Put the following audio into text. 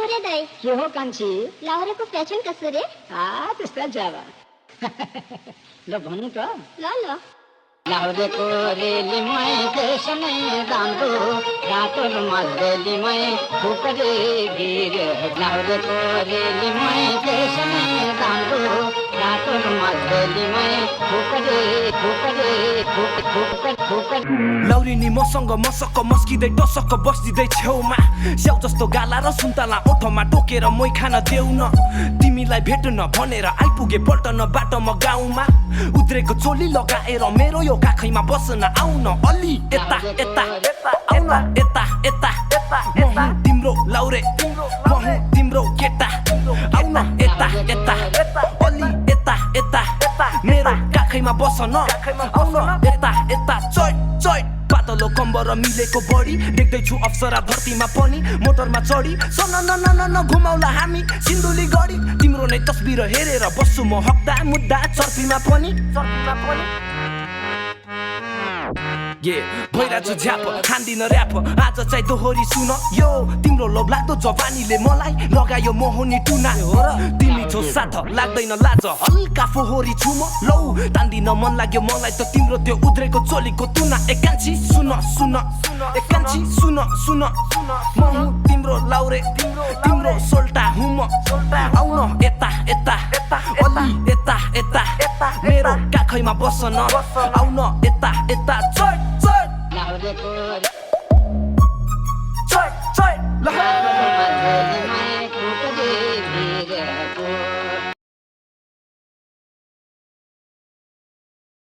रे दाइ के हो कान्छी लाउरेको फेसन कसो रे त्यस्तै छ अब ल भन्नु त ल ल लाउरेको रेलीमै फेसनै राम्रो रातो मल्लेलीमै खुकरे गिर्यो लाउरेको रेलीमै फेसनै राम्रो रातो मल्लेलीमै खुकरे खुकरे खुकरे लौरिनी मसँग मसक्क मस्किँदै टसक्क बस्दिँदै छेउमा स्याउ जस्तो गाला र सुन्तला ओठमा टोकेर मै खान देऊ न तिमीलाई भेट्न भनेर आइपुगे पल्टन बाटोमा गाउँमा उद्रेको चोली लगाएर मेरो यो काखैमा बस्न आउन अलि यता यता आउन यता यता यता तिम्रो लाउरे तिम्रो केटा आउन यता यता अलि यता यता मेरो काखैमा बस्न आउन यता यता चोइ चोइ पातलो कम्बर मिलेको बढी देख्दैछु अप्सरा धरतीमा पनि मोटरमा चढी सन न घुमाउला हामी सिन्धुली गढी तिम्रो नै तस्बिर हेरेर बस्छु म हप्ता मुद्दा चर्पीमा पनि भइरहेछु झ्याप खान्दिन ऱ्याप आज चाहिँ दोहोरी सुन यो तिम्रो लोभ लाग्दो जवानीले मलाई लगायो मोहनी टुना तिमी छौ साथ लाग्दैन लाज हल्का फोहोरी छु म लौ तान्दिन मन लाग्यो मलाई त तिम्रो त्यो उद्रेको चोलीको तुना एकान्छी सुन सुन एकान्छी सुन सुन म हुँ तिम्रो लाउरे तिम्रो सोल्टा हुँ म आउन यता यता अलि यता यता मेरो काखैमा बस्न आउन यता यता